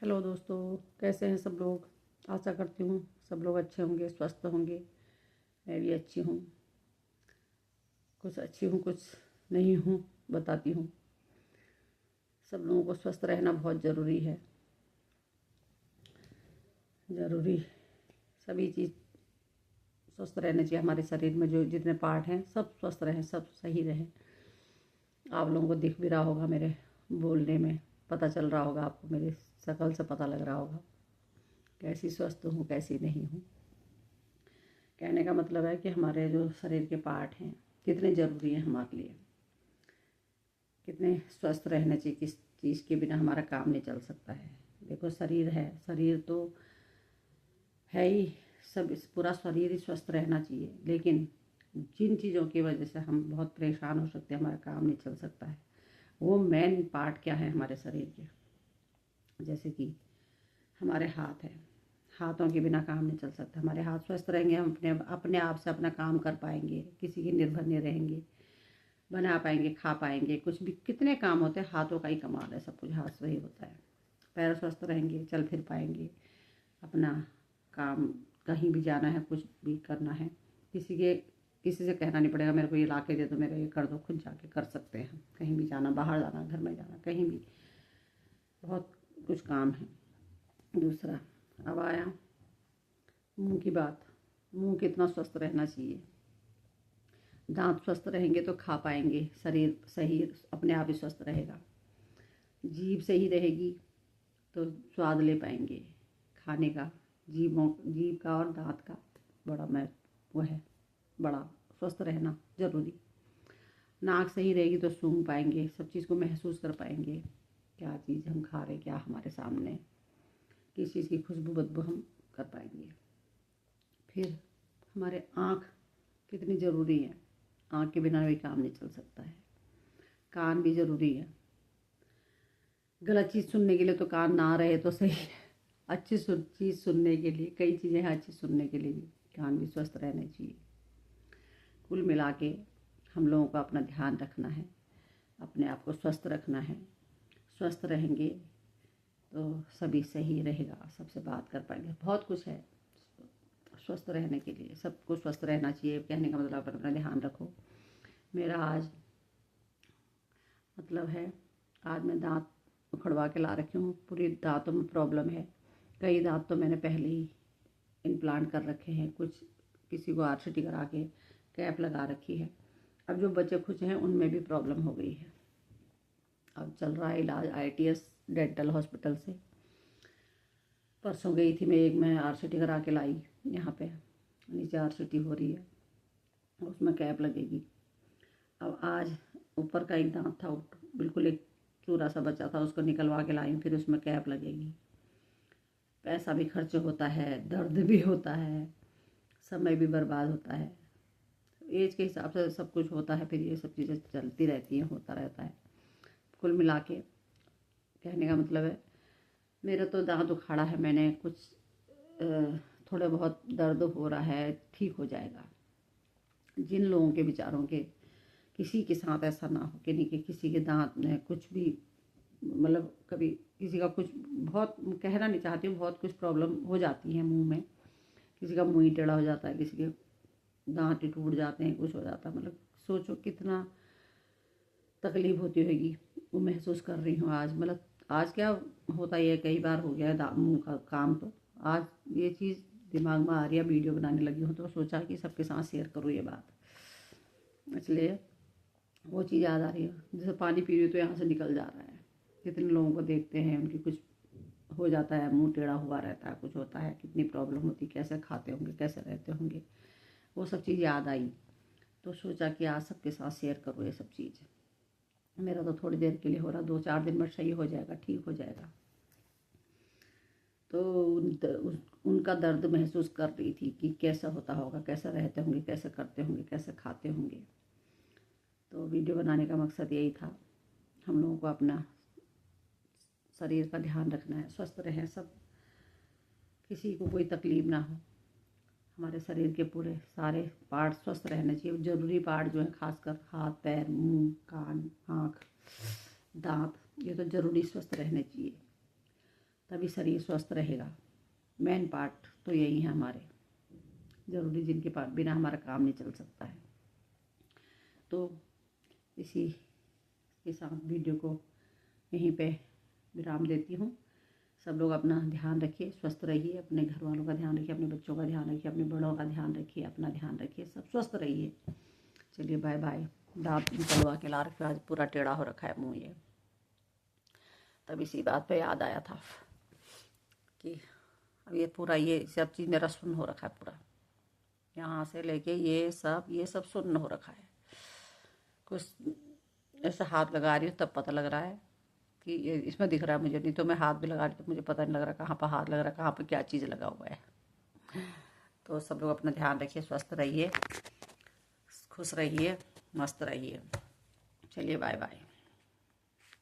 Hello दोस्तों, कैसे हैं सब लोग। आशा करती हूँ सब लोग अच्छे होंगे, स्वस्थ होंगे। मैं भी अच्छी हूँ, कुछ अच्छी हूँ कुछ नहीं हूँ, बताती हूँ। सब लोगों को स्वस्थ रहना बहुत ज़रूरी है। ज़रूरी सभी चीज़ स्वस्थ रहने चाहिए। हमारे शरीर में जो जितने पार्ट हैं सब स्वस्थ रहें, सब सही रहें। आप लोगों को दिख भी रहा होगा, मेरे बोलने में पता चल रहा होगा आपको, मेरी शक्ल से पता लग रहा होगा कैसी स्वस्थ हूँ कैसी नहीं हूँ। कहने का मतलब है कि हमारे जो शरीर के पार्ट हैं कितने ज़रूरी हैं हमारे लिए, कितने स्वस्थ रहना चाहिए। किस चीज़ के बिना हमारा काम नहीं चल सकता है। देखो, शरीर है, शरीर तो है ही, सब इस पूरा शरीर ही स्वस्थ रहना चाहिए। लेकिन जिन चीज़ों की वजह से हम बहुत परेशान हो सकते हैं, हमारा काम नहीं चल सकता है, वो मेन पार्ट क्या है हमारे शरीर के। जैसे कि हमारे हाथ है, हाथों के बिना काम नहीं चल सकता। हमारे हाथ स्वस्थ रहेंगे, हम अपने अपने आप से अपना काम कर पाएंगे, किसी के निर्भर नहीं रहेंगे, बना पाएंगे, खा पाएंगे। कुछ भी कितने काम होते हैं, हाथों का ही कमाल है, सब कुछ हाथ से ही होता है। पैर स्वस्थ रहेंगे, चल फिर पाएंगे, अपना काम, कहीं भी जाना है, कुछ भी करना है, किसी से कहना नहीं पड़ेगा मेरे को ये ला के दे दो, मेरा ये कर दो, खुद जाके कर सकते हैं। कहीं भी जाना, बाहर जाना, घर में जाना, कहीं भी बहुत कुछ काम है। दूसरा, अब आया मुंह की बात। मुंह कितना स्वस्थ रहना चाहिए। दांत स्वस्थ रहेंगे तो खा पाएंगे, शरीर सही अपने आप ही स्वस्थ रहेगा। जीभ सही रहेगी तो स्वाद ले पाएंगे खाने का। जीभ का और दांत का बड़ा महत्व है, बड़ा स्वस्थ रहना जरूरी। नाक सही रहेगी तो सूंघ पाएंगे, सब चीज़ को महसूस कर पाएंगे, क्या चीज़ हम खा रहे, क्या हमारे सामने, किस चीज़ की खुशबू बदबू हम कर पाएंगे। फिर हमारे आँख कितनी ज़रूरी है। आँख के बिना भी काम नहीं चल सकता है। कान भी ज़रूरी है। गलत चीज़ सुनने के लिए तो कान ना रहे तो सही है। अच्छी चीज़ सुनने के लिए, कई चीज़ें हैं अच्छी सुनने के लिए भी कान भी स्वस्थ रहने चाहिए। कुल मिला के हम लोगों को अपना ध्यान रखना है, अपने आप को स्वस्थ रखना है। स्वस्थ रहेंगे तो सभी सही रहेगा, सबसे बात कर पाएंगे। बहुत कुछ है स्वस्थ रहने के लिए, सबको स्वस्थ रहना चाहिए। कहने का मतलब अपना ध्यान रखो। मेरा आज मतलब है, आज मैं दांत उखड़वा के ला रखी हूँ। पूरी दांतों में प्रॉब्लम है। कई दांत तो मैंने पहले ही इम्प्लांट कर रखे हैं, कुछ किसी को आरसीटी करा के कैप लगा रखी है। अब जो बचे खुच हैं उनमें भी प्रॉब्लम हो गई है। अब चल रहा है इलाज आईटीएस डेंटल हॉस्पिटल से। परसों गई थी मैं आरसीटी करा के लाई। यहाँ पे नीचे आरसीटी हो रही है, उसमें कैप लगेगी। अब आज ऊपर का एक दांत था, बिल्कुल एक चूरा सा बचा था, उसको निकलवा के लाई, फिर उसमें कैप लगेगी। पैसा भी खर्च होता है, दर्द भी होता है, समय भी बर्बाद होता है। एज के हिसाब से सब कुछ होता है, फिर ये सब चीज़ें चलती रहती हैं, होता रहता है। कुल मिला के कहने का मतलब है, मेरा तो दांत उखाड़ा है मैंने, कुछ थोड़ा बहुत दर्द हो रहा है, ठीक हो जाएगा। जिन लोगों के बेचारों के किसी के साथ ऐसा ना हो कि नहीं कि किसी के दांत में कुछ भी, मतलब कभी किसी का कुछ, बहुत कहना नहीं चाहती हूँ, बहुत कुछ प्रॉब्लम हो जाती है मुंह में। किसी का मुंह ही टेढ़ा हो जाता है, किसी के दांत ही टूट जाते हैं, कुछ हो जाता है। मतलब सोचो कितना तकलीफ होती होगी, वो महसूस कर रही हूँ आज। मतलब आज क्या होता ही है, कई बार हो गया है मुंह का काम, तो आज ये चीज़ दिमाग में आ रही है, वीडियो बनाने लगी हूँ तो सोचा कि सबके साथ शेयर करूँ ये बात, इसलिए वो चीज़ याद आ रही है। जैसे पानी पी रही हूँ तो यहाँ से निकल जा रहा है। कितने लोगों को देखते हैं, उनकी कुछ हो जाता है, मुंह टेढ़ा हुआ रहता है, कुछ होता है, कितनी प्रॉब्लम होती, कैसे खाते होंगे, कैसे रहते होंगे, वो सब चीज़ याद आई तो सोचा कि आज सबके साथ शेयर करूँ ये सब चीज़। मेरा तो थोड़ी देर के लिए हो रहा, 2-4 दिन में सही हो जाएगा, ठीक हो जाएगा। तो उनका दर्द महसूस कर रही थी कि कैसा होता होगा, कैसे रहते होंगे, कैसे करते होंगे, कैसे खाते होंगे। तो वीडियो बनाने का मकसद यही था, हम लोगों को अपना शरीर का ध्यान रखना है, स्वस्थ रहें सब, किसी को कोई तकलीफ ना हो। हमारे शरीर के पूरे सारे पार्ट स्वस्थ रहने चाहिए। जरूरी पार्ट जो है, खासकर हाथ, पैर, मुंह, कान, आँख, दांत, ये तो जरूरी स्वस्थ रहने चाहिए। तभी शरीर स्वस्थ रहेगा। मेन पार्ट तो यही है हमारे, ज़रूरी जिनके पास बिना हमारा काम नहीं चल सकता है। तो इसी के साथ वीडियो को यहीं पे विराम देती हूँ। सब लोग अपना ध्यान रखिए, स्वस्थ रहिए, अपने घर वालों का ध्यान रखिए, अपने बच्चों का ध्यान रखिए, अपने बड़ों का ध्यान रखिए, अपना ध्यान रखिए, सब स्वस्थ रहिए। चलिए बाय बाय। दांत निकलवा के ला रखे, आज पूरा टेढ़ा हो रखा है मुँह ये। तब इसी बात पे याद आया था कि अब ये पूरा ये सब चीज़ मेरा सुन्न हो रखा है, पूरा यहाँ से लेके ये सब सुन्न हो रखा है। कुछ ऐसा हाथ लगा रही हूँ तब पता लग रहा है कि ये इसमें दिख रहा है मुझे, नहीं तो मैं हाथ भी लगा रही तो मुझे पता नहीं लग रहा कहाँ पर हाथ लग रहा है, कहाँ पर क्या चीज़ लगा हुआ है। तो सब लोग अपना ध्यान रखिए, स्वस्थ रहिए, खुश रहिए, मस्त रहिए। चलिए बाय बाय।